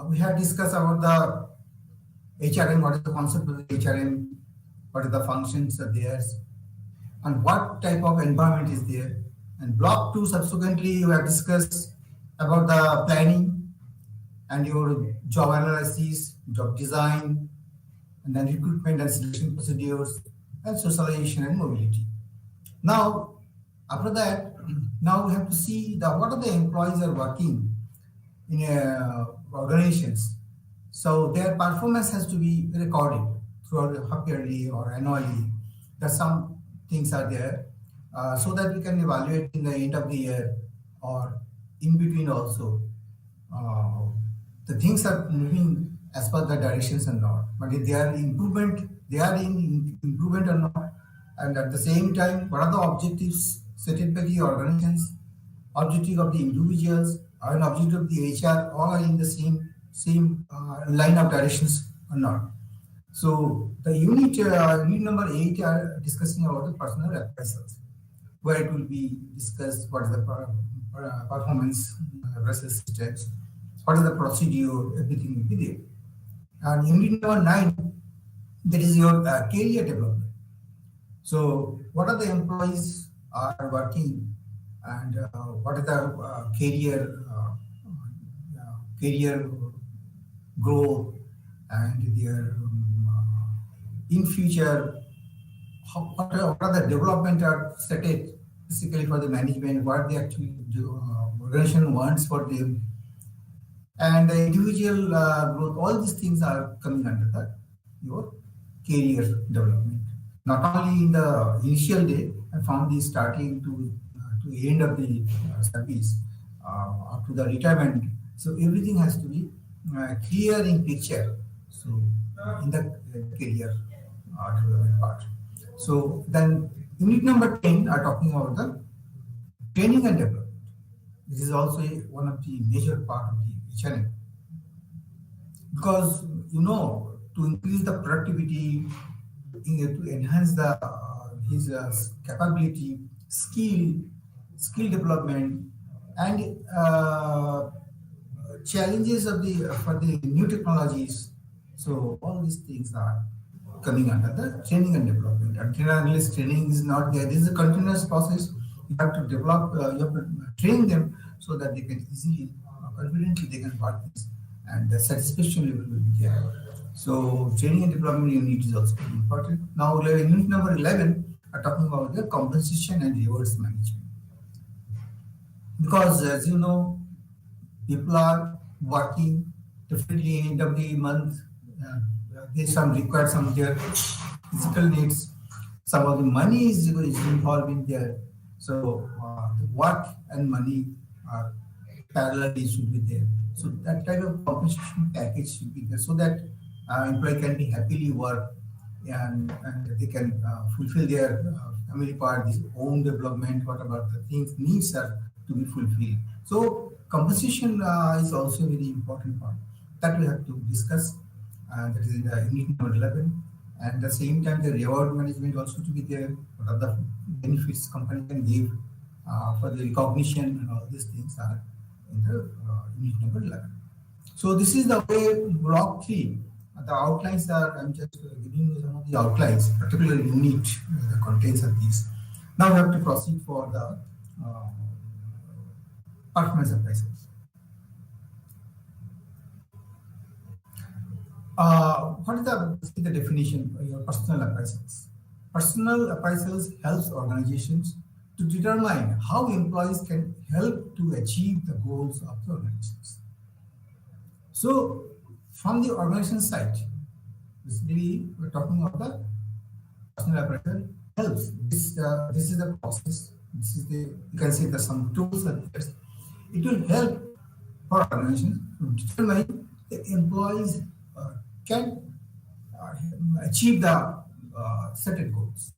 we have discussed about the HRM, what is the concept of the HRM, what are the functions are there, and what type of environment is there. And block 2 subsequently you have discussed about the planning and your job analysis, job design, and then recruitment and selection procedures, and socialization and mobility. Now, after that, now we have to see what are the employees are working in organizations. So their performance has to be recorded throughout half yearly or annually. That some things are there, so that we can evaluate in the end of the year or in between also. The things are moving as per the directions or not. But if they are in improvement or not. And at the same time, what are the objectives set by the organizations, objective of the individuals, or an objective of the HR, all are in the same line of directions or not. So the unit number 8 are discussing about the personal appraisals, where it will be discussed what is the performance versus steps, what is the procedure, everything will be there. And unit number 9, that is your career development. So what are the employees are working, and what is the career growth, and their in future, what are the development are set it basically for the management, what they actually do, organization wants for them, and the individual growth. All these things are coming under your career development. Not only in the initial day, from the starting to the end of the service, up to the retirement. So everything has to be clear in picture. So in the career development part. So then unit number 10 are talking about the training and development. This is also one of the major part of the HRM, because to increase the productivity, to enhance the his capability, skill development, and challenges of for the new technologies. So all these things are coming under the training and development. And unless training is not there, this is a continuous process. You have to develop, you have to train them so that they can easily, confidently they can work this, and the satisfaction level will be there. So training and development unit is also very important. Now unit number 11 are talking about the compensation and rewards management. Because as you know, people are working definitely end of the month. There's some required some of their physical needs. Some of the money is involved in there. So the work and money are parallelly should be there. So that type of compensation package should be there, so that employee can be happily work, and they can fulfill their family part, this own development, what about the things needs are to be fulfilled. So compensation is also a very important part that we have to discuss, and that is in the unit number 11. And at the same time, the reward management also to be there. What are the benefits company can give for the recognition, and all these things are in the unit number 11. So this is the way block 3. The outlines are, I'm just giving you some of the outlines, particularly unit, the contents of these. Now we have to proceed for the performance appraisals. What is the definition of your personal appraisals? Personal appraisals helps organizations to determine how employees can help to achieve the goals of the organizations. So from the organization side, basically we're talking about the personal appraisal helps. This is the process. This is the, you can see there's some tools that there. It will help for organizations to determine the employees can achieve the certain goals.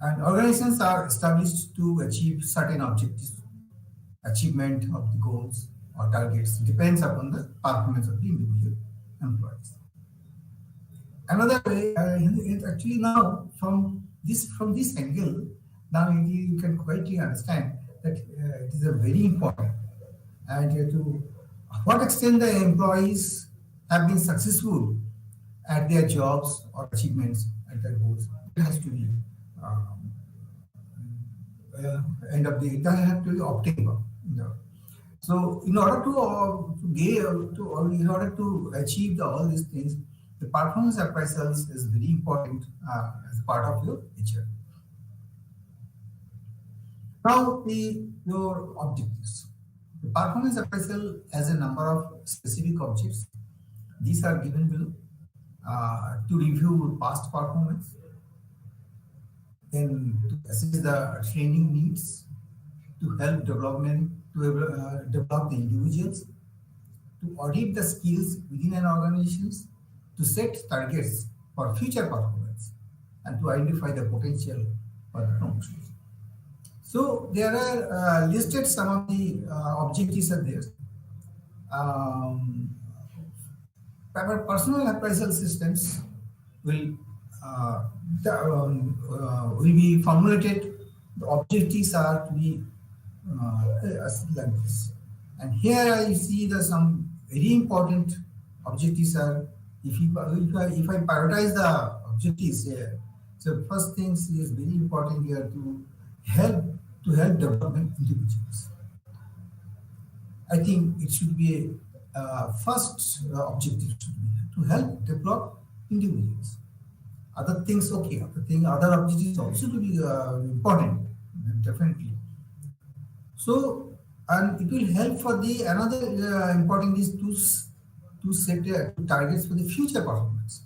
And organizations are established to achieve certain objectives. Achievement of the goals or targets depends upon the performance of the individual employees. Another way, actually now from this angle, now you can quietly understand that it is a very important, and to what extent the employees have been successful at their jobs or achievements at their goals. It has to be um, end of the that have to be obtainable. So in order to give to in order to achieve all these things, the performance appraisals is very important as part of your HR. Now your objectives. The performance appraisal has a number of specific objectives. These are given below to review past performance, then to assess the training needs, to help develop the individuals, to audit the skills within an organization, to set targets for future performance, and to identify the potential for the promotions. So there are listed some of the objectives are there. Um, Our personal appraisal systems will will be formulated. The objectives are to be like this. And here I see the some very important objectives are if I prioritize the objectives here. So first things is very important here help to help development individuals. I think it should be a first objective should be to help develop individuals. Other things okay, other objectives also to be important definitely. So and it will help for the another important is to set targets for the future performance.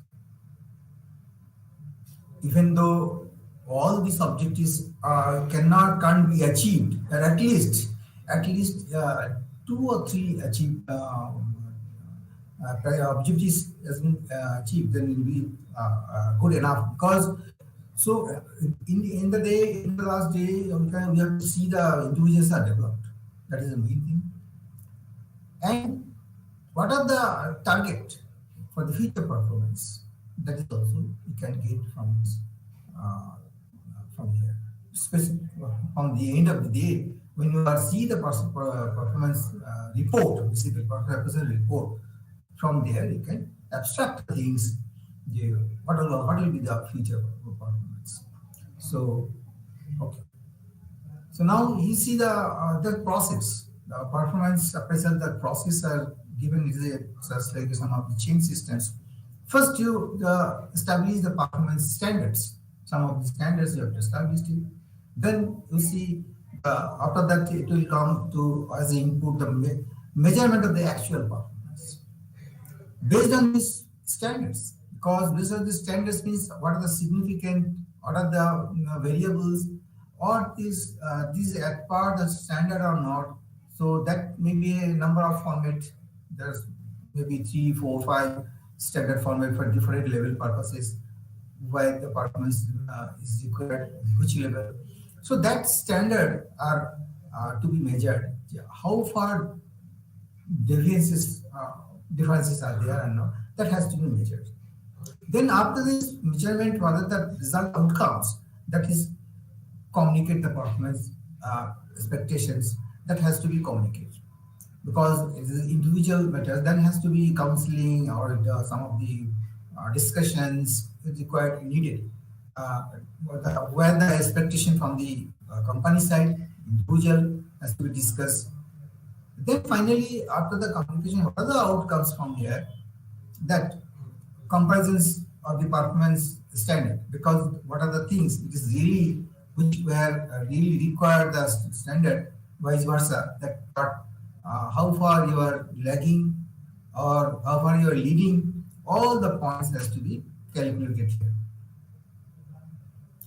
Even though all these objectives can't be achieved, but at least two or three achieved objectives has been achieved, then it will be good enough. Because so in the last day, we have to see the individuals are developed. That is the main thing. And what are the target for the future performance? That is also we can get from here. Specific from the end of the day, when you see the performance report, basically performance report, from there you can abstract things. What will be the future performance? So okay. So now you see the process, the performance appraisal. The process are given is just like some of the change systems. First, you establish the performance standards. Some of the standards you have to establish it. Then you see after that it will come to as input the measurement of the actual performance based on these standards. Because these are the standards means what are the significant, what are the variables, or is these at par the standard or not. So that may be a number of format. There's maybe 3, 4, 5 standard format for different level purposes where the performance is required, which level. So that standard are to be measured. How far differences are there or not, that has to be measured. Then after this measurement, what are the result outcomes, that is communicate the performance expectations, that has to be communicated. Because it is individual matter, then has to be counseling or some of the discussions required needed. Where the expectation from the company side, individual has to be discussed. Then finally, after the communication, what are the outcomes from here? That comparisons of the performance standard. Because what are the things it is really which were really required the standard, vice versa. That how far you are lagging or how far you are leading. All the points has to be calculated here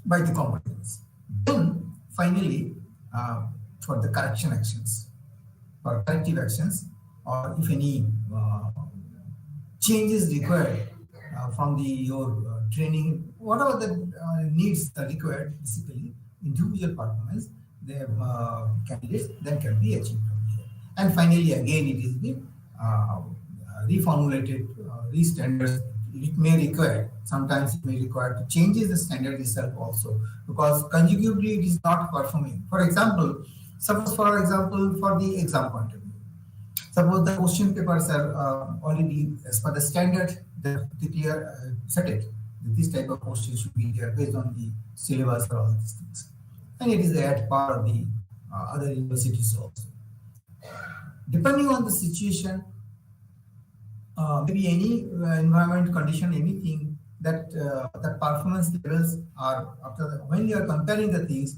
by the competence. Then finally, for the correction actions, for corrective actions, or if any changes required from your training, whatever the needs are required, basically individual performance, the candidates then can be achieved from here. And finally, again, it is the reformulated, re-standards. It may require, sometimes it may require to change the standard itself also, because consecutively it is not performing. For example, suppose for example, for the exam point of view, Suppose the question papers are already as per the standard, they declare set it. This type of questions should be there based on the syllabus or all these things. And it is at par of the other universities also. Depending on the situation, maybe any environment condition, anything that the performance levels are after when you are comparing the things,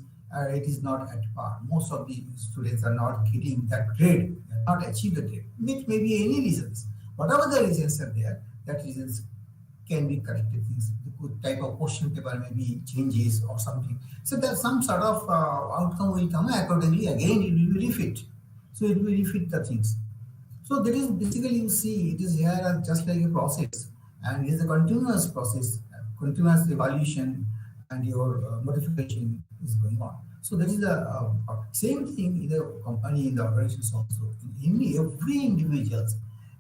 it is not at par. Most of the students are not getting that grade, not achieve the grade. Which may be any reasons. Whatever the reasons are there, that reasons can be corrected. Things the type of question paper maybe changes or something. So that some sort of outcome will come accordingly. Again, it will be refit. So it will refit the things. So that is basically you see it is here as just like a process, and it is a continuous process, continuous evaluation, and your modification is going on. So that is the same thing in the company, in the operations also. In every individual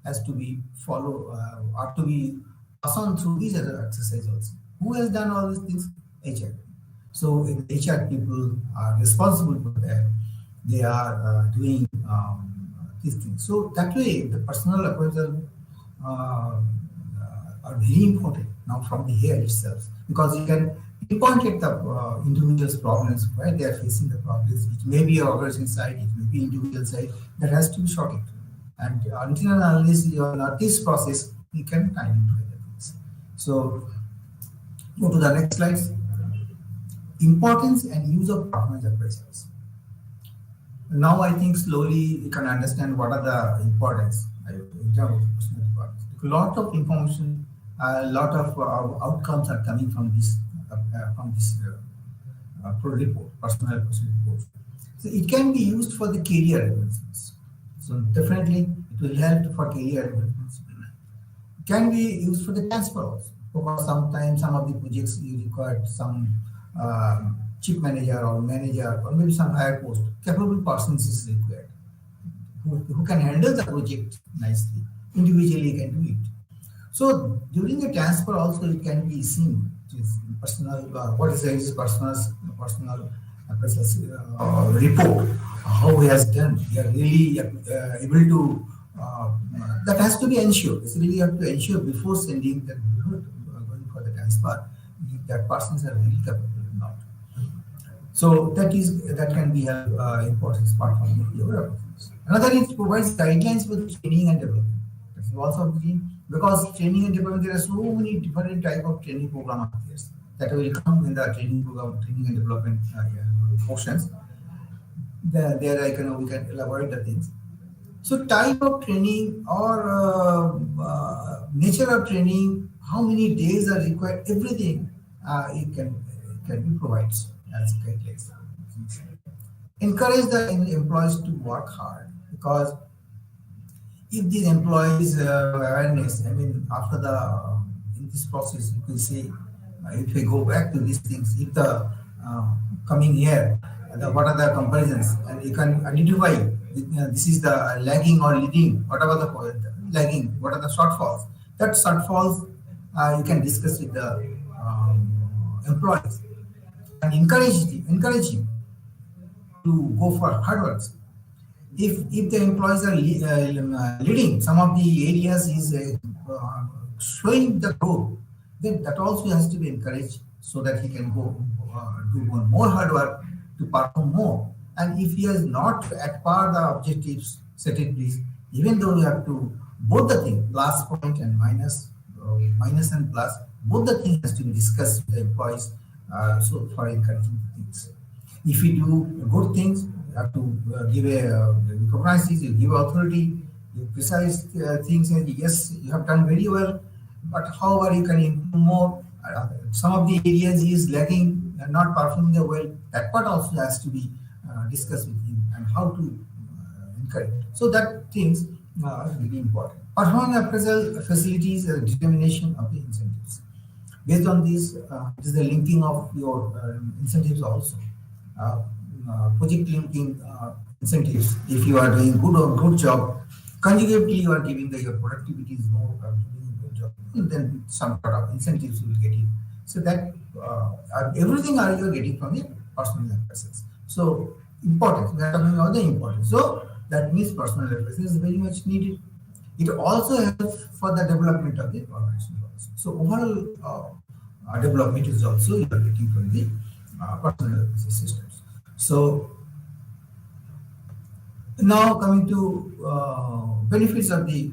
has to be follow, have to be pass on through these other exercises also. Who has done all these things? HR. So if the HR people are responsible for that, they are doing these things. So that way, the personal appraisal are very important now from the here itself, because you can pinpoint at the individual's problems, where they are facing the problems. It may be organization side, it may be individual side, that has to be sorted. And until and unless you are not this process, you can identify the things. So go to the next slides. Importance and use of performance appraisals. Now I think slowly you can understand what are the importance in terms of personal importance. A lot of information, a lot of outcomes are coming from this report, personal report. So it can be used for the career advancements. So definitely it will help for career advancements. It can be used for the transfer also, because sometimes some of the projects you require some chief manager or manager or maybe some higher post, capable persons is required who can handle the project nicely. Individually can do it. So during the transfer also it can be seen personal what is his personal report, how he has done. They are really able to that has to be ensured. Basically, you have to ensure before sending that going for the transfer that persons are really capable or not. So that can be an important part from your approach. Another is provides guidelines for training and development. That is also key, because training and development, there are so many different type of training programs that will come in the training program, training and development portions. There we can elaborate the things. So type of training or nature of training, how many days are required, everything it can be provided as guidelines. Encourage the employees to work hard, because if these employees awareness, I mean, after in this process, you can say, if we go back to these things, if the coming here, what are the comparisons, and you can identify this is the lagging or leading, whatever the lagging, what are the shortfalls. That shortfalls you can discuss with the employees and encourage him to go for hard works. If the employees are leading, some of the areas is showing the growth, then that also has to be encouraged so that he can go do more hard work to perform more. And if he is not at par the objectives set in place, even though you have to both the thing, plus point and minus and plus, both the things has to be discussed with the employees. So for encouraging things, if you do good things, you have to give a recognize this, you give authority, you precise things, and yes, you have done very well, but however you can improve more. Some of the areas he is lacking and not performing well, that part also has to be discussed with him and how to encourage. So that things are really important. Performance appraisal facilities determination of the incentives. Based on this, it is the linking of your incentives also. Project linking incentives. If you are doing good job, conjugatively you are giving your productivity is more, doing a good job, and then some sort of incentives you will get it. So that everything you are getting from the personal appraisals. So importance. We are talking about the importance. So That means personal references is very much needed. It also helps for the development of the organization also. So overall development is also you are getting from the personal references systems. So now coming to benefits of the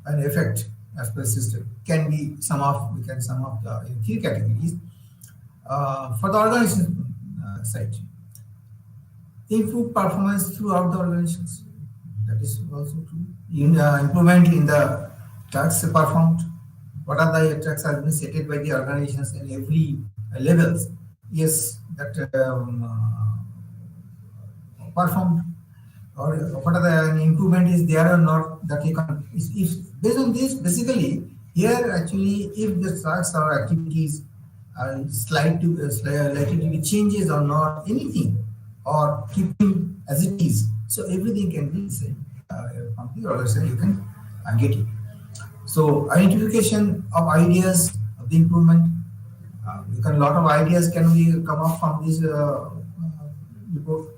an effect as per system can be we can sum up in three categories. For the organization side, improve performance throughout the organizations. That is also true. Improvement in the tasks performed. What are the tasks has been set by the organizations in every levels? Yes, that performed, or what are the improvement is there or not, that you can, if based on this basically here actually if the tasks or activities are likely to be changes or not anything or keeping as it is, so everything can be said from the organization you can get it. So identification of ideas of the improvement, you can lot of ideas can be come up from this report.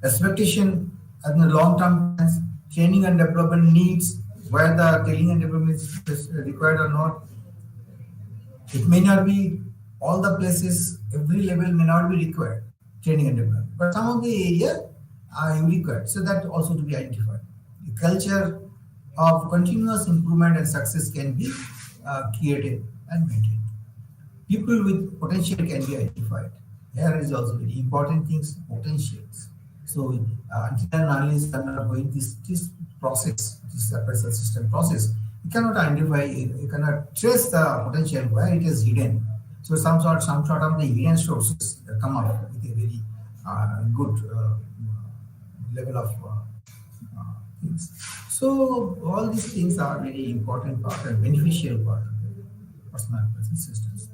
Expectation and the long-term plans, training and development needs, where the training and development is required or not. It may not be all the places, every level may not be required training and development, but some of the area are required. So that also to be identified. The culture of continuous improvement and success can be created and maintained. People with potential can be identified. Here is also very important things, potentials. So until and unless are not going this process, this appraisal system process, you cannot identify, you cannot trace the potential where it is hidden. So some sort of the hidden sources come up with a very good level of things. So all these things are very important part and beneficial part of the personal appraisal systems.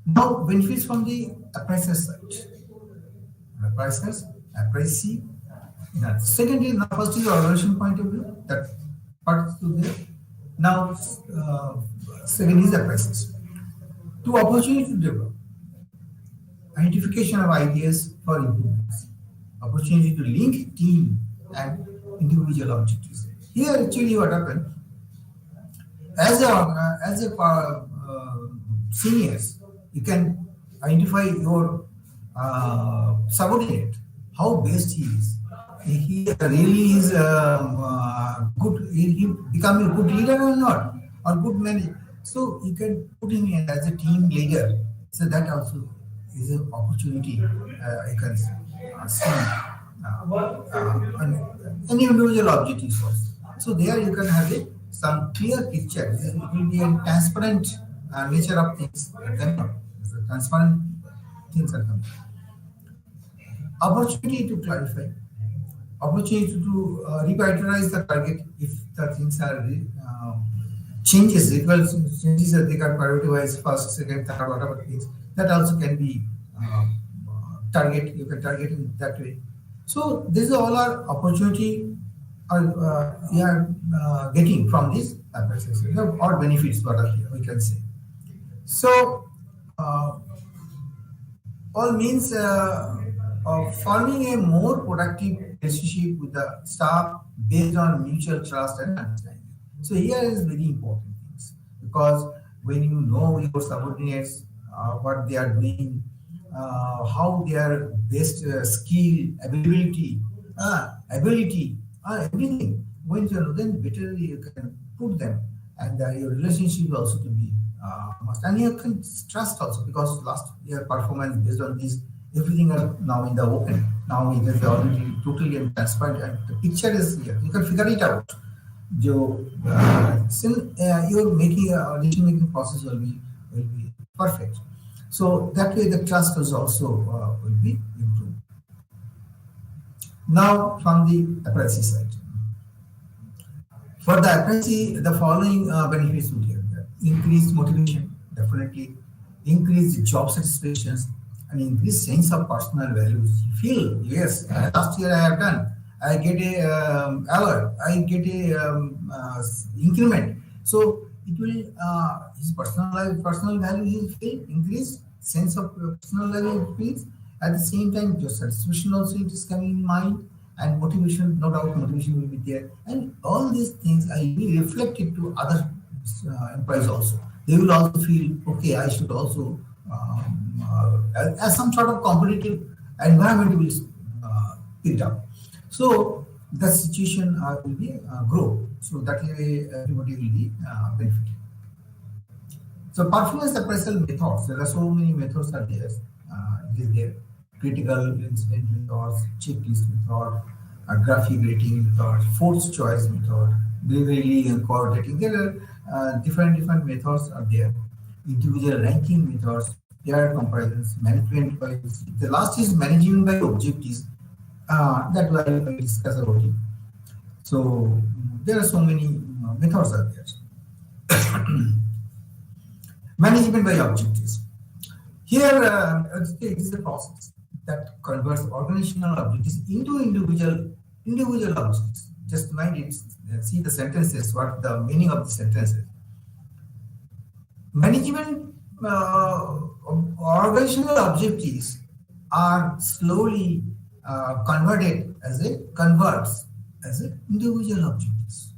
Now benefits from the appraiser side. Appraisers, appraisee. Secondly, now first is the organization point of view. That part is there. Now, second is appraisers. To opportunity to develop, identification of ideas for improvements, opportunity to link team and individual objectives. Here, actually, what happened as a seniors, you can identify your subordinate, how best he is. He really is good. He become a good leader or not, or good manager. So you can put him in as a team leader. So that also is an opportunity. You can see an individual objectives also. So there you can have some clear picture. It will be a transparent nature of things. Transparent things are coming. Opportunity to clarify, opportunity to revitalize the target if the things are changes, equal changes that they can prioritize first, second, third, whatever things, that also can be target, you can target in that way. So this is all our opportunity we are getting from this or benefits what are here, we can say. So all means forming a more productive relationship with the staff based on mutual trust and understanding. So here is very important things, because when you know your subordinates, what they are doing, how their best skill, ability, everything, when you know, then better you can put them, and your relationship also to be must, and you can trust also, because last year performance based on this, everything are now in the open. Now it is already totally transparent, and the picture is here. You can figure it out. Still, your decision making process will be perfect. So that way the trust is also will be improved. Now from the appraisee side. For the appraisee, the following benefits will get there. Increased motivation, definitely. Increased job satisfactions, and increased sense of personal values. You feel, yes, last year I have done, I get a award, I get a increment. So it will his personal value will feel increased, sense of personal value increase. At the same time, your satisfaction also it is coming in mind, and motivation, no doubt motivation will be there, and all these things will be reflected to other employees also. They will also feel, okay, I should also, as some sort of competitive environment will picked up. So the situation will be grow. So that way everybody will be benefited. So performance appraisal methods, there are so many methods are there. It is there. Critical incident methods, checklist method, graphic rating method, forced choice method, delivery and coordinating. There are different methods are there. Individual ranking methods, peer comparisons, management by, the last is management by objectives. That I will discuss about it. So there are so many methods are there. Management by objectives. Here, it is a process that converts organizational objectives into individual objectives. Just mind it. See the sentences. What the meaning of the sentences? Management organizational objectives are slowly converted as individual objectives.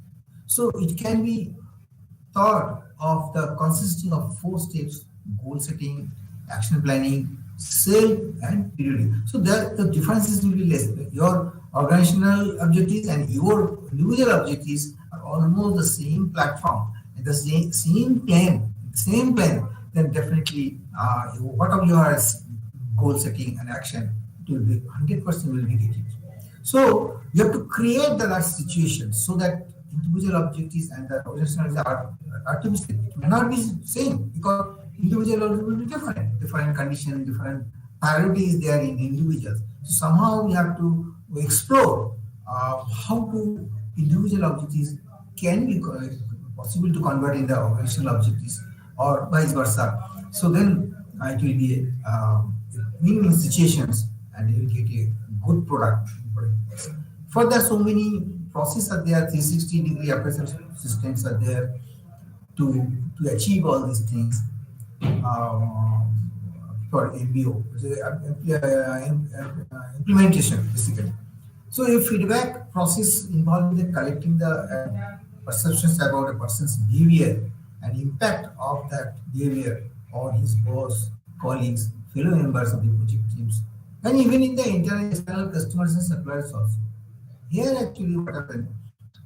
So it can be thought of the consisting of 4 steps: goal setting, action planning, self, and periodic. So the differences will be less. Your organizational objectives and your individual objectives are almost the same platform and the same plan. Then definitely, whatever your goal setting and action, it will be 100% will be getting. So you have to create the right situation so that individual objectives and the organizational are to be same. It may not be same because individual objectives will be different conditions, different priorities there in individuals. So somehow we have to explore how to individual objectives can be possible to convert in the organizational objectives or vice versa. So then it will be win-win situations and you will get a good product. Further, so many processes are there, 360-degree appraisal systems are there to achieve all these things for MBO, implementation basically. So a feedback process involving the collecting the perceptions about a person's behavior and impact of that behavior on his boss, colleagues, fellow members of the project teams, and even in the internal external customers and suppliers also. Here actually what happened,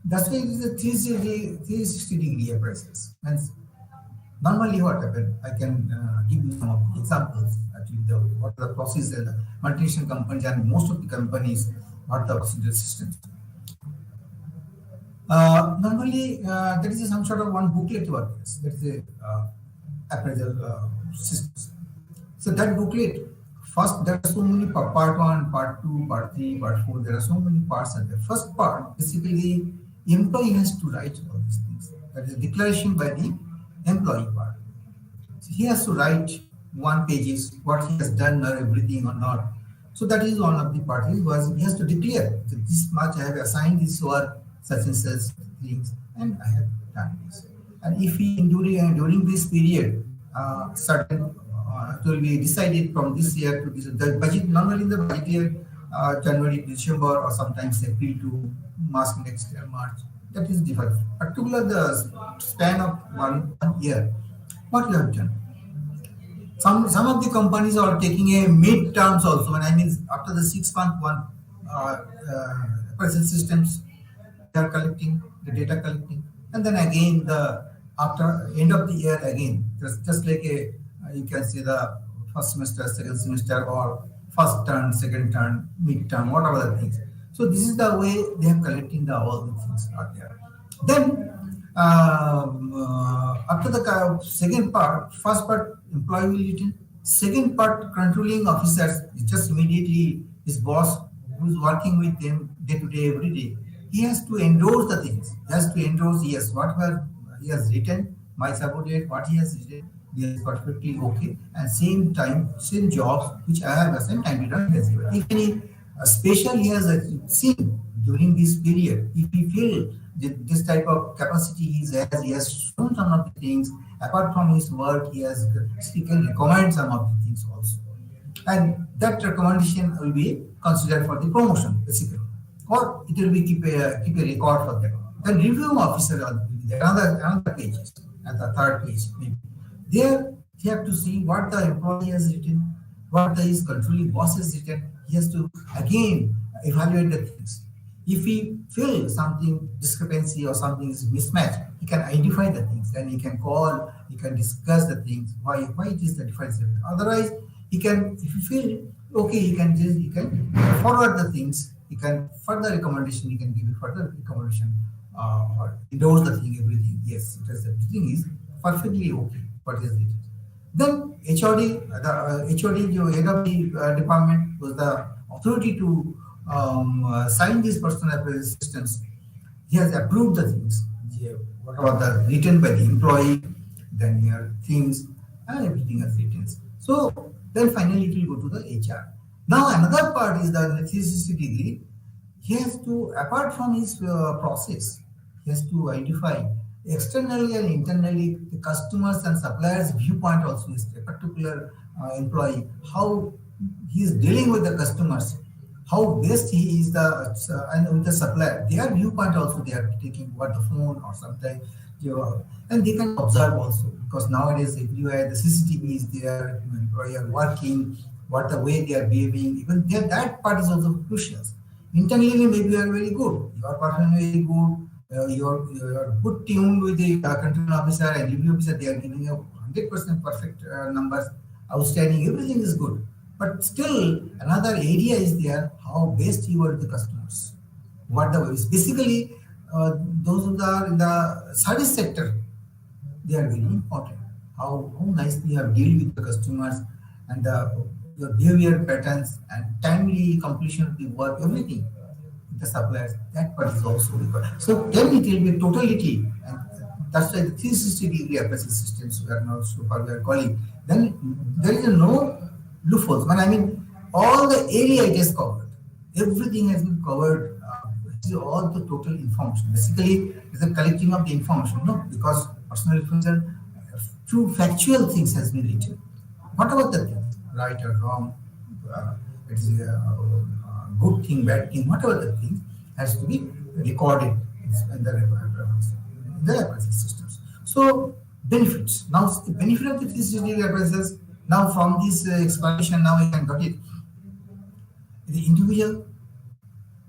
that's why it is a 360-degree appraisals. And normally what happened, I can give you some of the examples, actually what the process and the multinational companies and most of the companies, what the procedure systems. Normally there is some sort of one booklet about this, that is a appraisal systems. So that booklet, first, there are so many part 1, part 2, part 3, part 4. There are so many parts. And the first part, basically, the employee has to write all these things. That is a declaration by the employee part. So he has to write 1 pages what he has done or everything or not. So that is one of the parts. He has to declare that this much I have assigned this work, such and such things, and I have done this. And if he during this period, certain it will be decided from this year to this. The budget normally in the budget year, January, December, or sometimes April to March next year, March. That is different. Particular the span of one year. What you have done? Some of the companies are taking a mid-terms also. And I mean after the 6-month one appraisal systems, they are collecting the data collecting, and then again after end of the year again, just like a you can say the first semester, second semester, or first term, second term, mid-term, whatever the things. So this is the way they are collecting all the things are there. Then after the second part, first part employee will written, second part controlling officers is just immediately his boss who is working with them day to day every day. He has to endorse the things. He has to endorse yes, whatever he has written, my subordinate, what he has written. Is perfectly okay, and same time, same jobs which I have assigned time to done as well. If any special he has seen during this period, if he feel this type of capacity he has shown some of the things apart from his work, he can recommend some of the things also, and that recommendation will be considered for the promotion basically. or it will be keep a record for them. Then review officer will be there, another page, at the third page maybe. There he have to see what the employee has written, what the his controlling boss has written. He has to again evaluate the things. If he feel something discrepancy or something is mismatch, he can identify the things. Then he can call, he can discuss the things, why it is the difference. Otherwise, he can, if you feel okay, he can forward the things. He can further recommendation. He can give you further recommendation or endorse the thing, everything. Yes, it is, everything is perfectly okay. What is it? Then HOD, the head of the department was the authority to sign these personal appraisal systems. He has approved the things. Whatever the written by the employee, then here things and everything is written. So then finally it will go to the HR. Now another part is the 360 degree. He has to, apart from his process, he has to identify externally and internally the customers and suppliers viewpoint also is a particular employee, how he is dealing with the customers, how best he is and with the supplier, their viewpoint also they are taking what the phone or something, and they can observe also, because nowadays everywhere the CCTV is there, employee are working, what the way they are behaving, even there, that part is also crucial. Internally maybe you are very good, you are performing very good, you're good tuned with the control officer and review officer, they are giving you 100% perfect numbers, outstanding, everything is good. But still another area is there, how best you are the customers. What the ways. Basically, those who are in the service sector, they are very important. How nicely you have dealt with the customers and your behavior patterns and timely completion of the work, everything. The suppliers, that part is also required. So then it will be totality, and that's why the 360 degree appraisal systems we are now so far we are calling. Then there is no loopholes. But I mean, all the area it is covered. Everything has been covered. All the total information. Basically, it's a collecting of the information. No, because personal information, true factual things has been written. What about the things, right or wrong? It is good thing, bad thing, whatever the thing has to be recorded in the appraisal systems. So benefits. Now the benefit of the 360 appraisals. Now from this explanation, now I can got it. The individual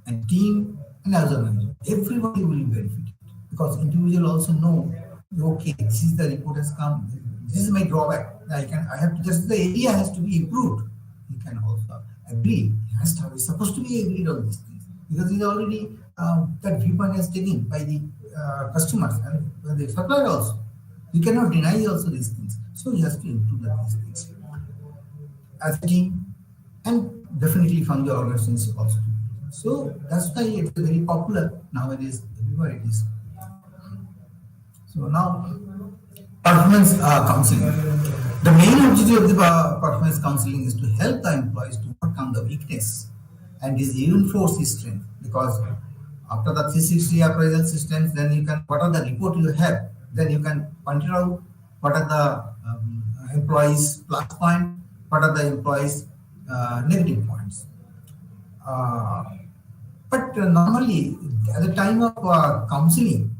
and team and as a manager, everybody will benefit because individual also know, okay, this is the report has come, this is my drawback. I have to just, the area has to be improved. He can also agree. He's supposed to be agreed on these things because he's already that viewpoint is taken by the customers and the supplier also. You cannot deny also these things. So he has to improve these things as a team and definitely from the organizations also. So that's why it's very popular nowadays. Everywhere it is. So now, performance counseling. The main objective of the performance counseling is to help the employees to overcome the weakness and reinforce his strength. Because after the 360 appraisal systems, then you can, what are the report you have, then you can point it out what are the employees' plus point, what are the employees' negative points. But normally, at the time of counseling,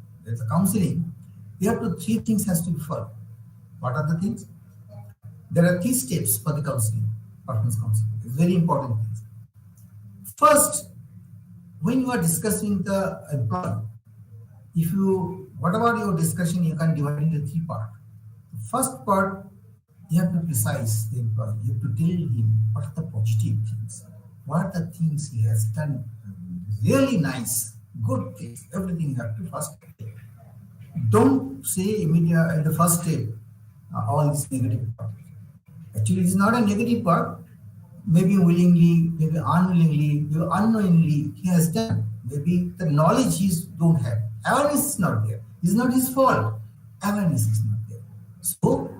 we have to, three things has to be followed. What are the things? There are 3 steps for the counseling, performance counseling. It's very important things. First, when you are discussing the employee, if you, whatever your discussion, you can divide into 3 parts. The first part, you have to precise the employee. You have to tell him what are the positive things, what are the things he has done really nice, good things, everything you have to first tell. Don't say immediately in the first step all this negative part. Actually, it is not a negative part. Maybe willingly, maybe unwillingly, maybe unknowingly he has done. Maybe the knowledge he don't have. Awareness is not there. It's not his fault. Awareness is not there. So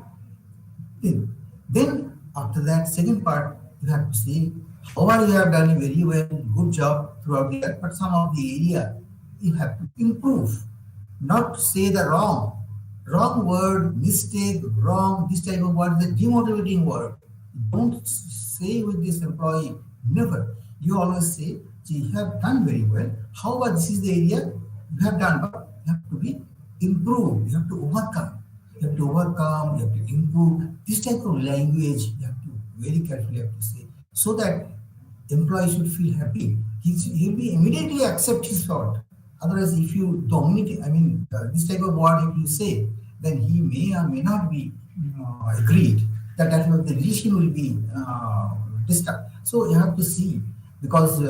then after that second part, you have to say, however you have done a very well, good job throughout the year, but some of the area you have to improve. Not to say the wrong word, mistake, wrong, this type of word, the demotivating word. Don't say with this employee, never. You always say See, you have done very well. However, this is the area you have done, but you have to be improved. You have to overcome. You have to overcome. You have to improve. This type of language you have to very carefully have to say, so that employee should feel happy. He'll be immediately accept his fault. Otherwise, if you dominate, this type of word if you say, then he may or may not be agreed. That the relation will be disturbed. So you have to see, because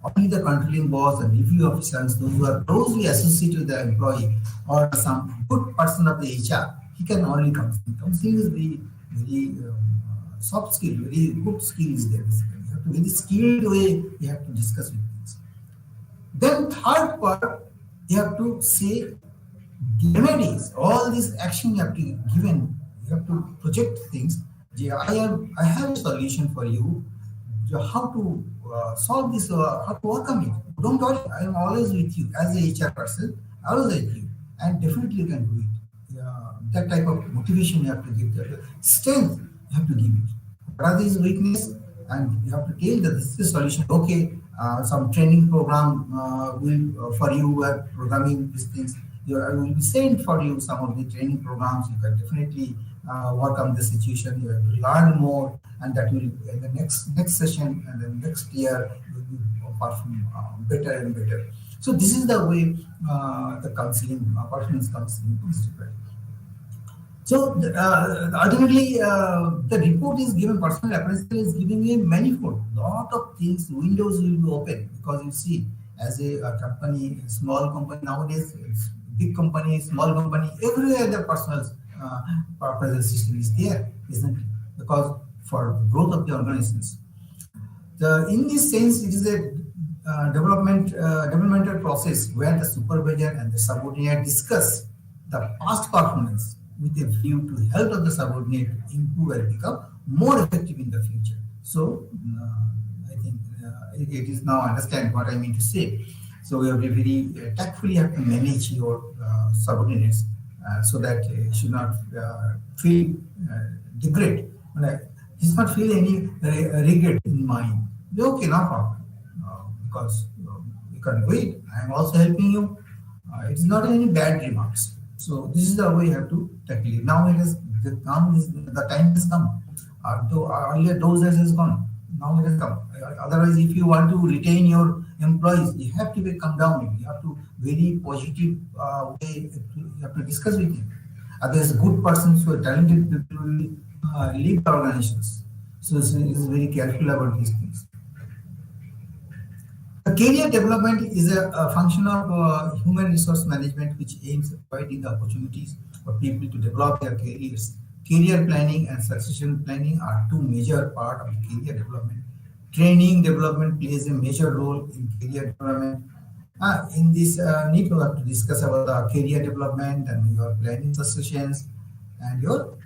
only the controlling boss and review officers, those who are closely associated with the employee or some good person of the HR, he can only counseling. Counseling is very soft skill, very good skill is there. Basically, you have to very skilled way you have to discuss with things. Then third part, you have to say the remedies. All this action you have to given. You have to project things. Yeah, I have a solution for you. How to solve this? How to overcome it? Don't worry. I am always with you as a HR person. Always with you, and definitely you can do it. That type of motivation you have to give. That strength you have to give it. What are these weaknesses? And you have to tell that this is the solution. Okay, some training program will for you programming these things. I will be sent for you some of the training programs. You can definitely work on the situation. You have to learn more, and that will in the next session and then next year you will be perform better and better. So this is the way the counseling, performance counseling is required. So ultimately, the report is given, personal appraisal is giving a manifold, lot of things, windows will be open, because you see, as a company, small company nowadays, it's big company, small company, everywhere the personal appraisal system is there, isn't it? Because for the growth of the organizations. In this sense, it is a developmental process where the supervisor and the subordinate discuss the past performance with a view to help of the subordinate to improve and become more effective in the future. So I think it is now understand what I mean to say. So we have to very tactfully have to manage your subordinates so that he should not feel regret. He should not feel any regret in mind. Okay, no problem, because you can wait. I am also helping you. It is not any bad remarks. So this is the way you have to tackle it. Now the time has come. Earlier those days has gone. Now it has come. Otherwise, if you want to retain your employees, you have to be come down. You have to very positive way. You have to discuss with him. There's good persons who are talented people will leave the organizations. So it's very careful about these things. The career development is a function of human resource management, which aims at providing the opportunities for people to develop their careers. Career planning and succession planning are two major parts of career development. Training development plays a major role in career development. In this need to have to discuss about the career development and your planning successions and your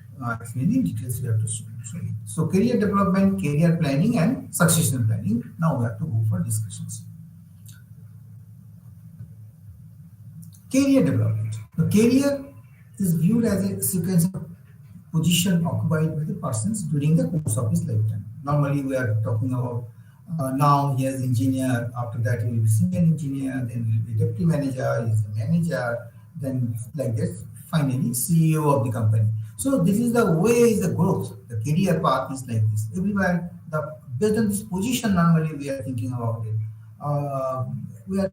training details we have to show you. So career development, career planning and succession planning. Now we have to go for discussions. Career development. The career is viewed as a sequence of position occupied by the persons during the course of his lifetime. Normally we are talking about now he is engineer, after that he will be senior engineer, then he will be deputy manager, he is a manager, then like this, finally CEO of the company. So this is the way is the growth. The career path is like this. Everywhere, based on this position, normally we are thinking about it. We are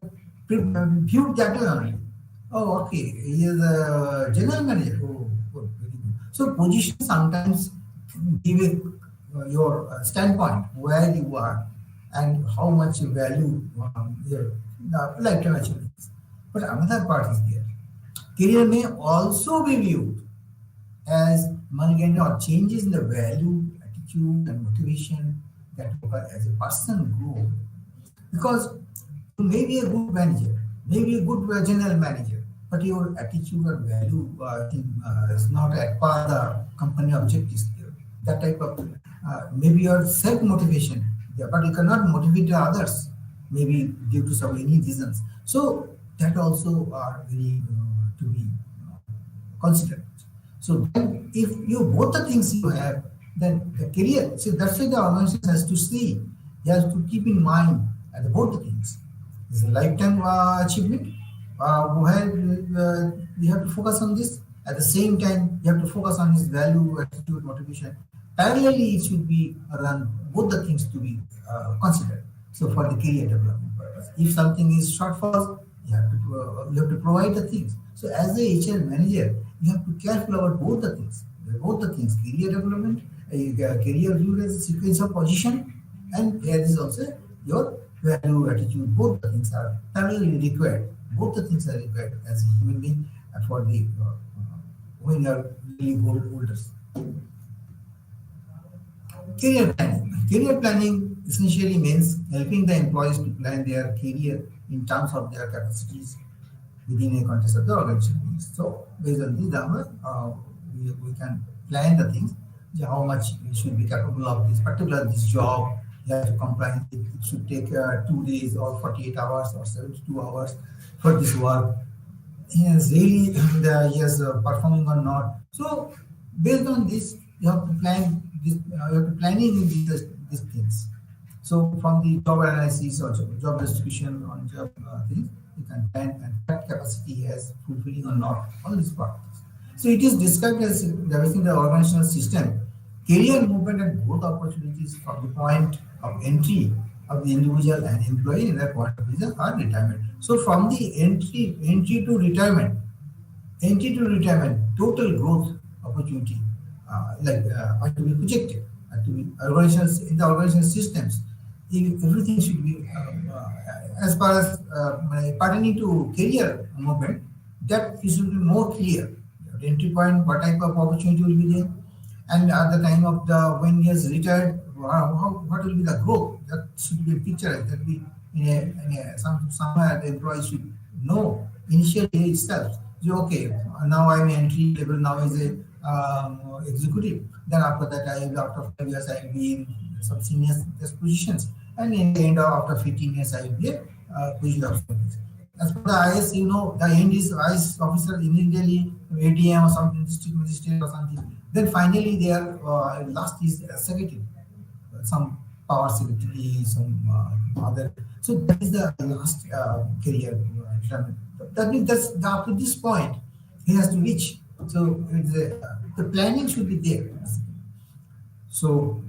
viewed that way only. Oh, okay, he is a general manager. Oh, good, very good. So position sometimes give your standpoint where you are and how much value your lifetime achievements. But another part is there. Career may also be viewed as or changes in the value, attitude, and motivation that occur as a person grows. Because you may be a good manager, maybe a good general manager, but your attitude or value is not at par the company objectives. That type of maybe your self motivation, but you cannot motivate others, maybe due to some any reasons. So that also are very to be considered. So then if you both the things you have, then the career, so that's why the organization has to see he has to keep in mind both the things. It's a lifetime achievement where you have to focus on this. At the same time, you have to focus on his value, attitude, motivation. Parallelly, it should be run, both the things to be considered. So for the career development purpose, if something is shortfalls, you have to provide the things. So as a HR manager, you have to careful about both the things. Both the things, career development, career viewed as a sequence of position, and here is also your value, attitude. Both the things are thoroughly required. Both the things are required as a human being for the when you are really older. Career planning. Career planning essentially means helping the employees to plan their career in terms of their capacities within a context of the organization. So based on this number, we can plan the things, how much you should be capable of this particular this job. You have to comply. It should take 2 days or 48 hours or 72 hours for this work. He is really he is performing or not. So based on this, you have to plan this. You have to planning these things. So from the job analysis or job distribution on job things, you can plan and what capacity he has fulfilling or not, all these parts. So it is described as developing the organizational system, career movement and growth opportunities from the point of entry of the individual and employee in their point of visa or retirement. So from the entry to retirement, total growth opportunity are to be projected, are to be organizations in the organizational systems. Everything should be as far as pertaining to career movement, that it should be more clear. The entry point, what type of opportunity will be there, and at the time of the when he has retired, what will be the growth? That should be a picture. That be somewhere the employee should know initially itself. So, okay, now I'm entry level. Now is a executive. Then after that, after 5 years I will be in some senior positions, and in the end after 15 years I will be a position of service. As for the IS, the end is IS officer immediately ATM or something, district magistrate or something. Then finally their last is executive, some power secretary, some other. So that is the last career. That means that's up to this point he has to reach. So the planning should be there. So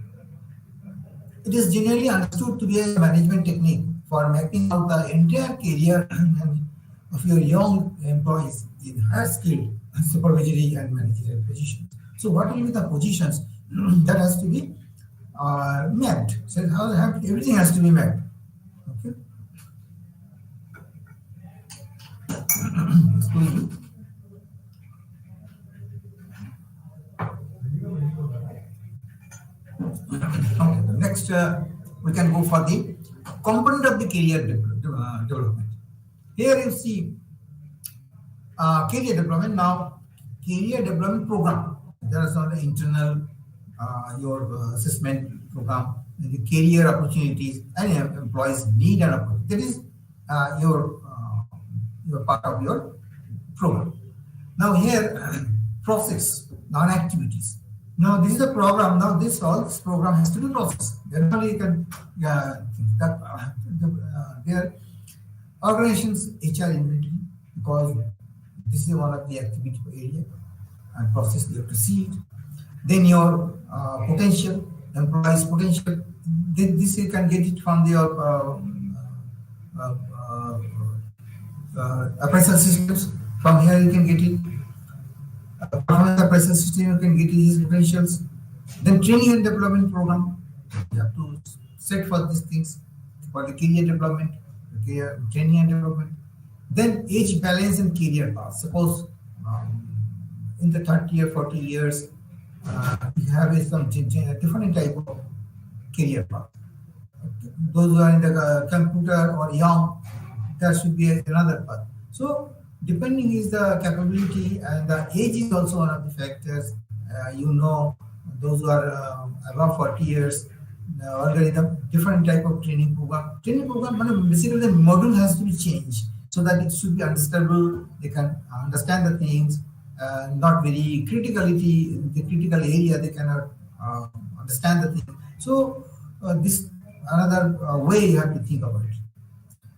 it is generally understood to be a management technique for mapping out the entire career of your young employees in high skilled supervisory and managerial positions. So what will be the positions that has to be mapped? So everything has to be mapped. Okay. Okay, next we can go for the component of the career development. Here you see career development. Now, career development program. There is not an internal your assessment program, the career opportunities and employees need and opportunity. That is your part of your program. Now here process, non-activities. Now this is a program. Now this program has to be processed. Then only you can their organizations HR inventory, because this is one of the activity area and process you have to see it. Then your potential employees potential. Then this you can get it from your appraisal systems. From here you can get it. From the appraisal system you can get his potentials. Then training and development program. You have to set for these things for the career development, training and development. Then age balance and career path. Suppose in the 30 or 40 years, you have some different type of career path. Those who are in the computer or young, there should be another path. So depending is the capability, and the age is also one of the factors. Those who are above 40 years, already the different type of training program. Training program, basically the module has to be changed so that it should be understandable. They can understand the things, not very criticality, the critical area they cannot understand the thing. So this another way you have to think about it.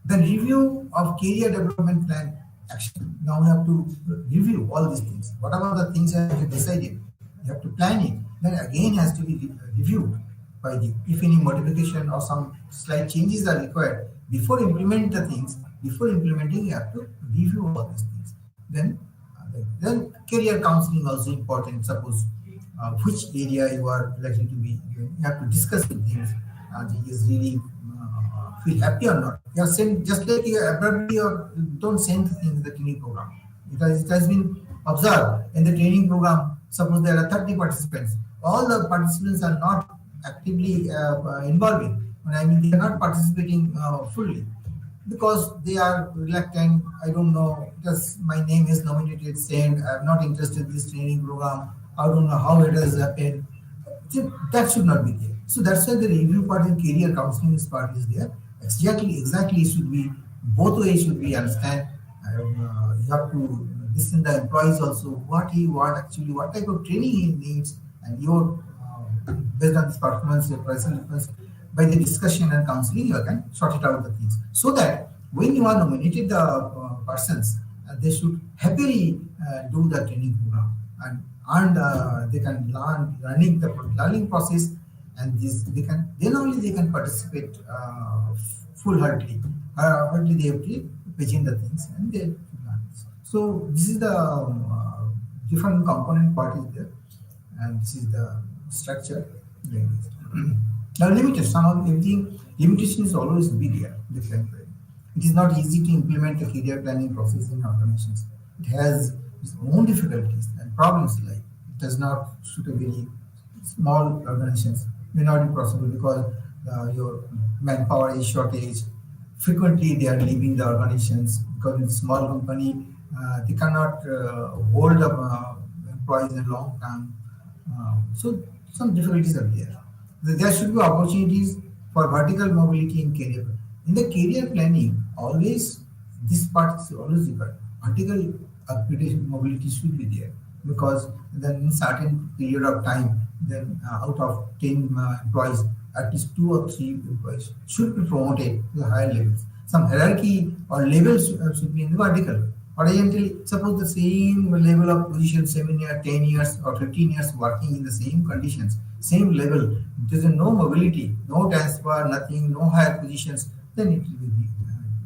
The review of career development plan action. Now you have to review all these things. Whatever the things that you decided, you have to plan it. Then again has to be reviewed by you. If any modification or some slight changes are required before implement the things, before implementing you have to review all these things. Then career counseling also important. Suppose which area you are likely to be, you have to discuss the things. He is really feel happy or not. You are sent just like you abruptly or don't send things in the training program. It has been observed in the training program. Suppose there are 30 participants. All the participants are not actively involving. I mean, they are not participating fully because they are reluctant. I don't know, because my name is nominated, saying I'm not interested in this training program. I don't know how it has happened. That should not be there. So that's why the review part and career counseling part is there. Exactly should be both ways should be understand. You have to listen the employees also what he want actually, what type of training he needs, and your based on this performance, your personal difference, by the discussion and counseling, you can sort it out the things so that when you are nominated the persons, they should happily do the training program and they can learning the learning process, and this they can then only they can participate full-heartedly. They have to pitching the things and they learn. So this is the different component part is there, and this is the structure. Now limitation is always be there. It is not easy to implement a career planning process in organizations. It has its own difficulties and problems, like it does not suit a very small organizations. May not be possible because your manpower is shortage. Frequently they are leaving the organizations because in small company they cannot hold up employees in long term. So some difficulties are there. There should be opportunities for vertical mobility in career. In the career planning, always this part is always required. Vertical mobility should be there because then in certain period of time, then out of 10 employees, at least 2 or 3 employees should be promoted to the higher levels. Some hierarchy or levels should be in the vertical. Horizontally, suppose the same level of position, 7 years, 10 years, or 15 years working in the same conditions, same level, there is no mobility, no transfer, nothing, no higher positions, then it will be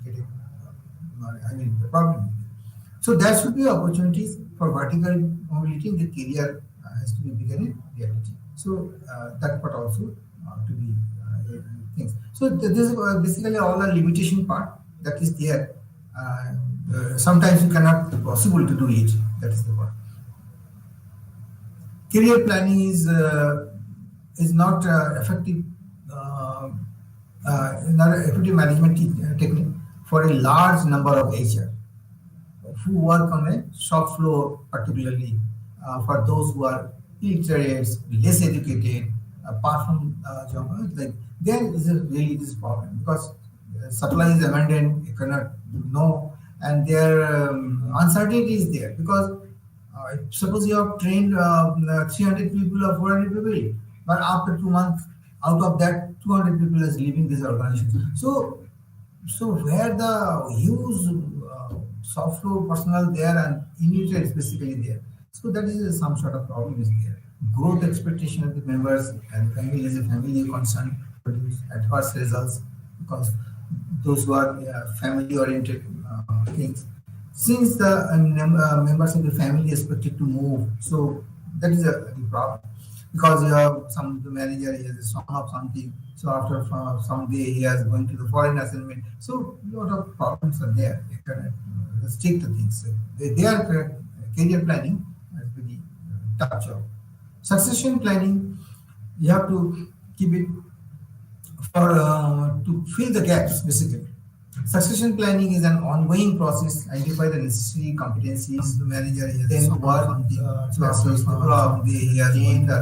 getting, the problem. So there should be opportunities for vertical mobility in the career has to be bigger in reality. So that part also to be things. So this is basically all a limitation part that is there. Sometimes it cannot be possible to do it. That is the part. Career planning is not effective, not an effective management technique for a large number of HR who work on a shop floor, particularly for those who are illiterate, less educated, apart from like there is really this problem because supply is abundant, you cannot know, and their uncertainty is there because suppose you have trained 300 people or 400 people, but after 2 months, out of that 200 people is leaving this organization. So where the huge soft floor personnel there and illiterate basically there. So that is some sort of problem is there. Growth expectation of the members and family is a family concern produce adverse results because those who are family oriented things. Since the members of the family expected to move, so that is a problem because you have the manager, he has a song of something, so after some day he is going to the foreign assignment, so a lot of problems are there. You can restrict the things. Their career planning is very tough job. Succession planning, you have to keep it for to fill the gaps basically. Succession planning is an ongoing process. Identify the necessary competencies. The manager then work on the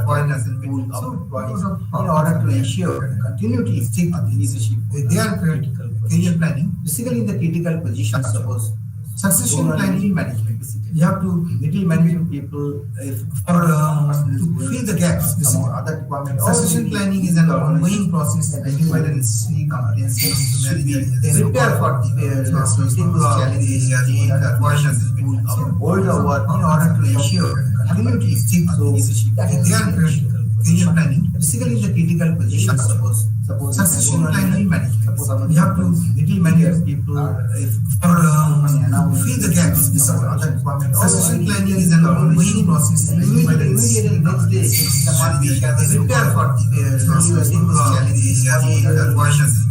foreign assignment in order to ensure continuity stick to the leadership. They are critical. Career planning, basically in the critical position. Suppose Succession planning management. You have to middle management people to fill the gaps among other departments. Succession planning is an ongoing process that whether it's companies should be prepared for challenges, change, versions, older work in order to ensure continuity. So they are critical. Career planning, basically the critical position. Suppose succession planning management. You have to middle manage people to fill the gaps with other departments. Succession planning is an ongoing process. Immediately next day, someone should be prepared for challenges, change, versions,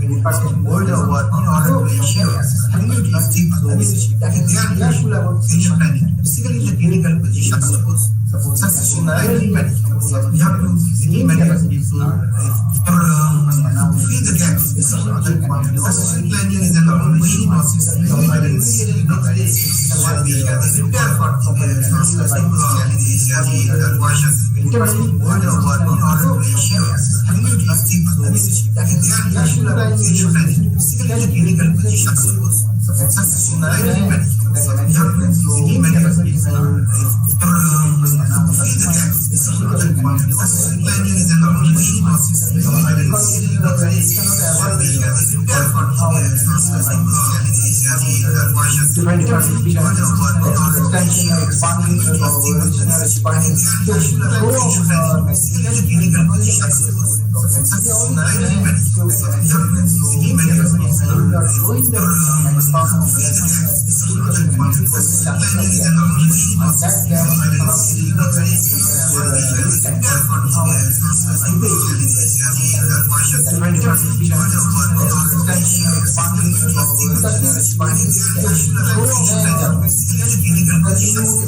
older work in order to ensure continuity. So they are careful about career planning, basically the critical position. Suppose succession planning management. You have to middle manage people to fill the gaps with other departments. Succession planning is an ongoing process. Immediately next day, someone should be prepared for challenges, change, versions, older work in order to ensure continuity. So they are careful about career planning, basically the critical position. Suppose succession planning management. You have to middle manage people to fill the gaps with other departments. Succession planning is an ongoing process. Immediately next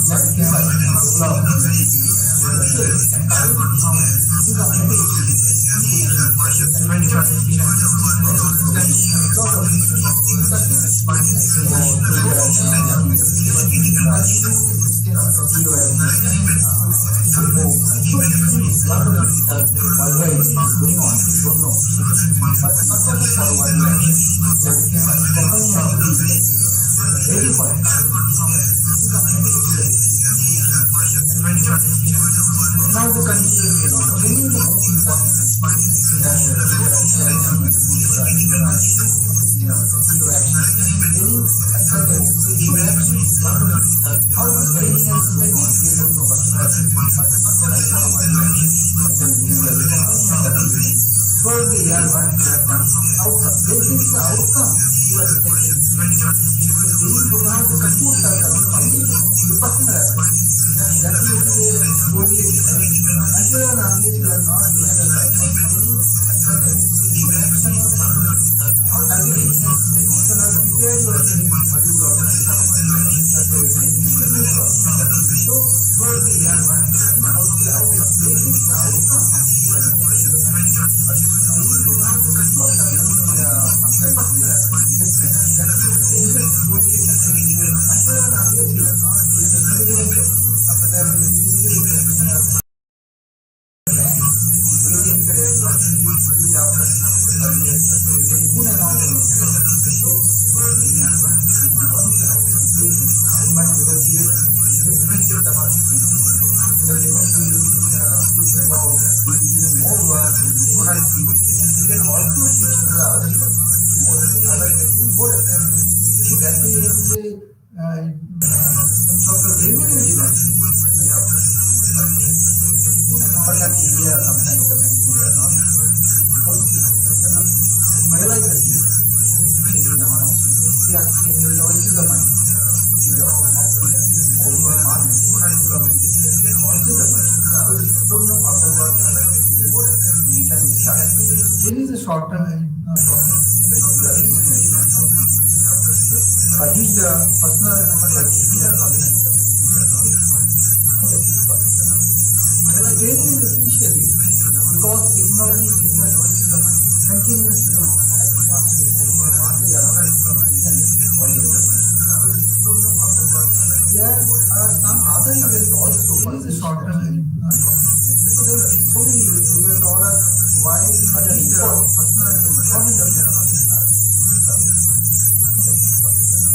day, someone should be prepared for challenges, change, versions, older work in order to ensure continuity. There is a short-term but his personal training is essentially because technology is continuously there are some other areas also. What is the short-term personal empowerment of the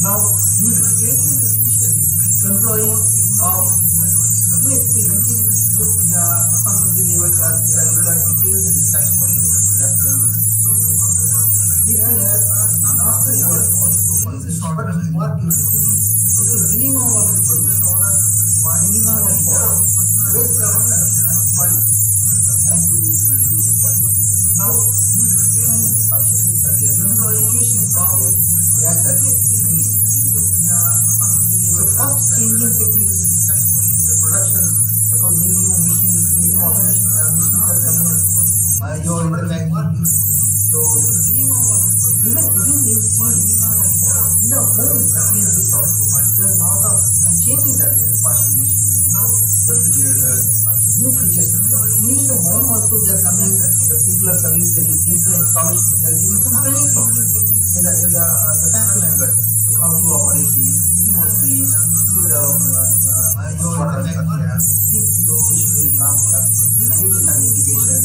now, training is essentially employees of new experience to somebody level as they are required details and discussion that if you have not the work but work basically with the minimum of the position minimum of work rest of quality and to reduce the quality. Now, different functions are there, different situations are there where that needs change. So first changing techniques, the production, suppose new machines, new automation machines are coming, you're in the factory. So even you see in the home appliances also, there are a lot of changes are there, washing machine, refrigerator, new features. Even in the home also they are coming, the people are coming, they need the installation, they are giving some training in the family members how to operate it, switch, see the water supply, if the situation will come, it is an indication,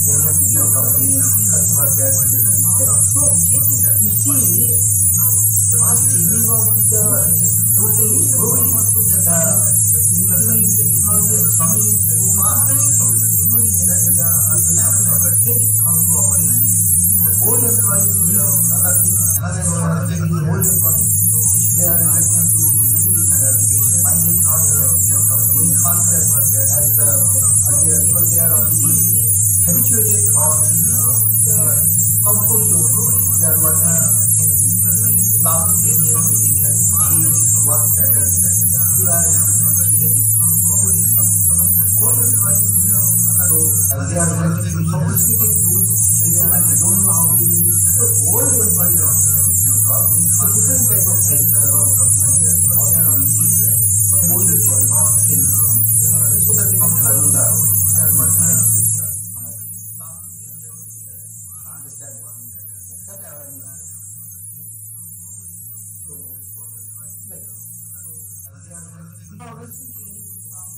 then you have to give a complaint, customer care system. So you see the fast changing of the total growing also the similar service, the technology and technology is very fast. Technology in the training how to operate it. Old employees need another thing, another thing is old employees. They are reluctant to do this education. Mind is not going faster as the earlier because they are already habituated or comfort zone. They are working in the last 10 years, 15 years, work pattern. They are changing some sort of old employees. So as they are reluctant to sophisticated tools, they don't know how to use it. So old employees are different type of training also to be prepared for old employees training so that they can handle the understand that awareness. So like now let's see training from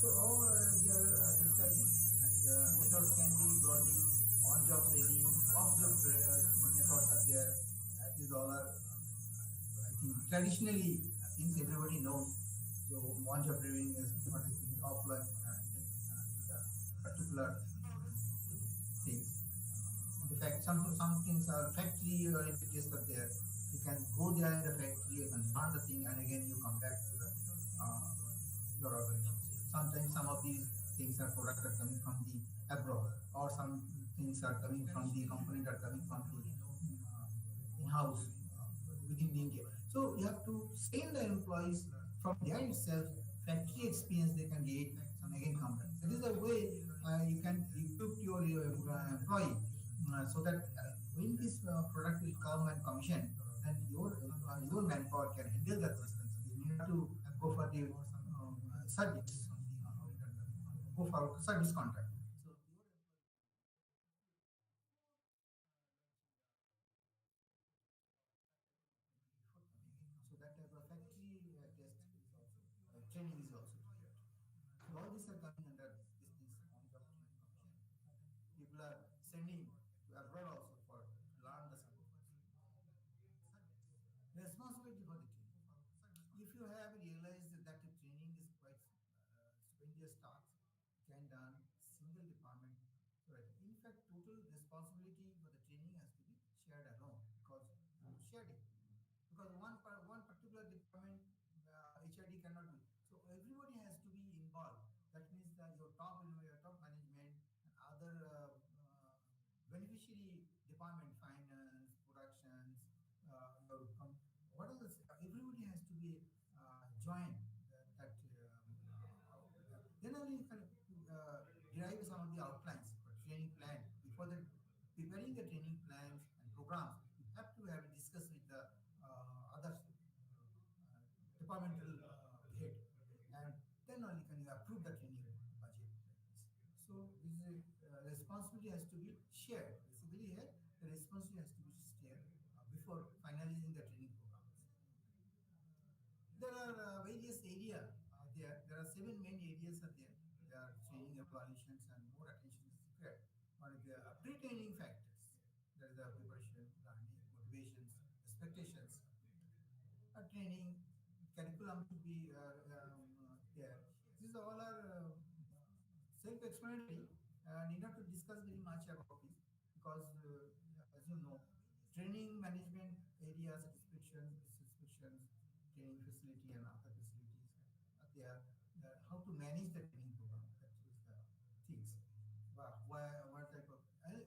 so all they are describing and methods can be broadly on-job training, off-job methods are there. That is all are, I think, traditionally things everybody knows. So on-job training is what is offline, particular things. In fact, some things are factory oriented case are there. You can go there in the factory, you can learn the thing, and again you come back to the your organization. Sometimes some of these things are products are coming from the abroad, or some things are coming from the component are coming from the in-house within India. So you have to train the employees from there itself, factory experience they can get and again come back. That is the way you can equip your employee so that when this product will come and commission, then your manpower can handle that system. You need to go for the service, go for service contract. So that type of factory test is also training is also required. So all these are coming under this on-job training commission. People are sending to abroad also for to learn the subject. The responsibility for the training. If you have realized that the training is quite spending tasks can done single department, right? In fact, total responsibility for the training has to be shared alone because shared it. Because one particular department HRD cannot do. So everybody has to be involved. That means that your top management and other beneficiary department, finance, productions, your what is this? Everybody has to be joined then only you can derive some of the outlines for training plan. Before that, preparing the training plans and programs, you have to have a discuss with the other departmental head, and then only can you approve the training budget. So this is responsibility has to be shared. Basically, here the responsibility has to be shared before finalizing the training programs. There are various areas there. There are seven main areas are there. training evaluations and more attention is required. One of the pre-training factors, that is the preparation, learning, motivations, expectations, training, curriculum should be there. These all are self-explanatory. Need not to discuss very much about this because, as you know, training management areas, restrictions, training facility and other facilities, they are how to manage the training program. That is the things. What type of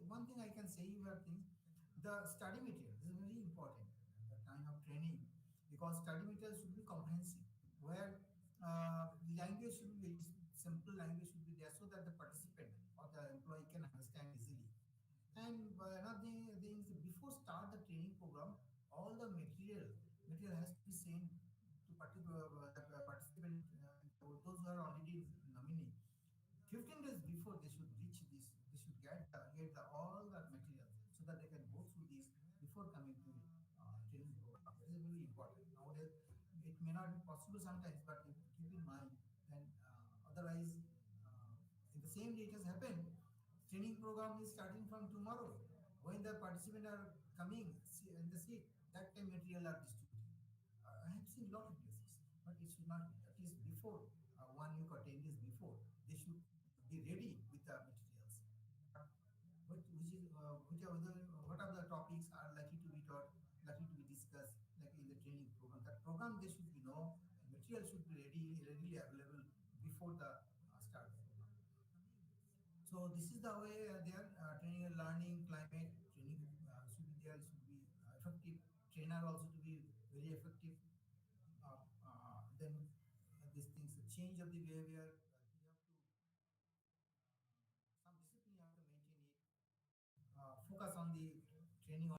one thing I can say about things, the study material this is very important. The time of training, because study material should be comprehensive, where language should be very simple, language should be there so that the participant or the employee can understand easily. And another thing is, before start the training program, all the material has to be sent to particular participant, those who are already nominee. 15 days before they should reach this, they should get all that material so that they can go through this before coming to training program. This is very important. Nowadays, it may not be possible sometimes, but you keep in mind, and otherwise, in the same day it has happened. Training program is starting from tomorrow. When the participants are coming in the seat, that time material are distributed. I have seen lot of cases, but it should not be. At least before 1 week or 10 days before, they should be ready with the materials. What are the topics are likely to be taught, likely to be discussed, like in the training program. That program they should be know, material should be readily available before the start of the program. So this is the way they are training and learning climate training should be there, should be effective. Trainer also to be very effective. Then these things, the change of the behavior, you have to some discipline you have to maintain it. Focus on the training.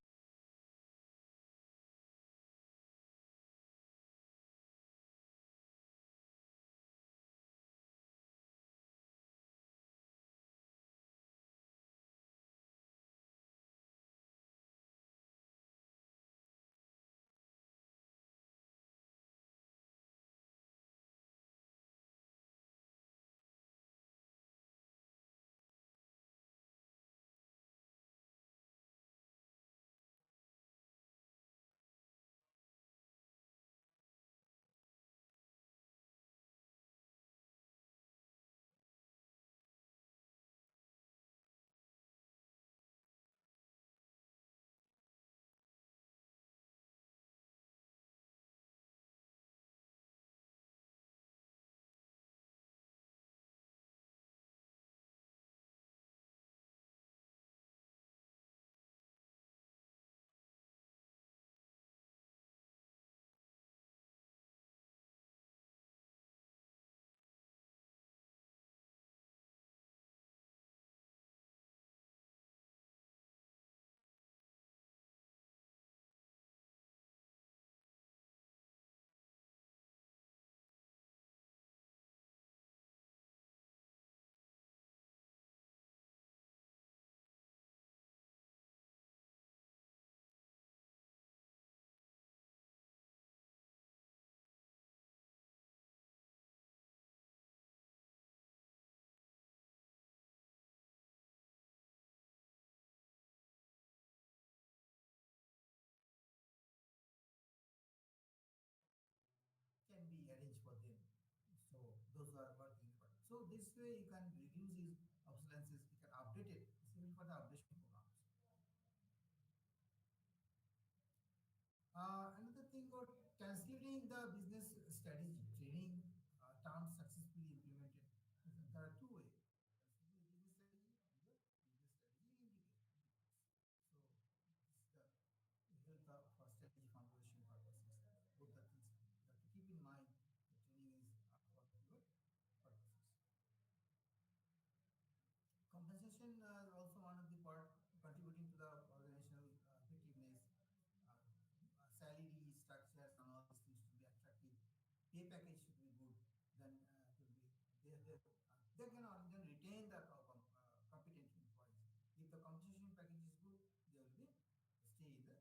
Can be arranged for them. So those are working for it. So this way you can reduce his obsolescence, you can update it. This is for the updation programs. Another thing about translating the business strategy, training terms successfully implemented. There are two ways. Translating the business strategy and the business strategy indicators. So this is the health of for strategy formulation purposes. Both the things you have to keep in mind. The training is for your purposes. Compensation is also one of the part contributing to the organizational effectiveness. Salary structures and all these things should be attractive. Pay package should be good. Then it will be they can then retain the competent employees. If the compensation package is good, they will be stay in the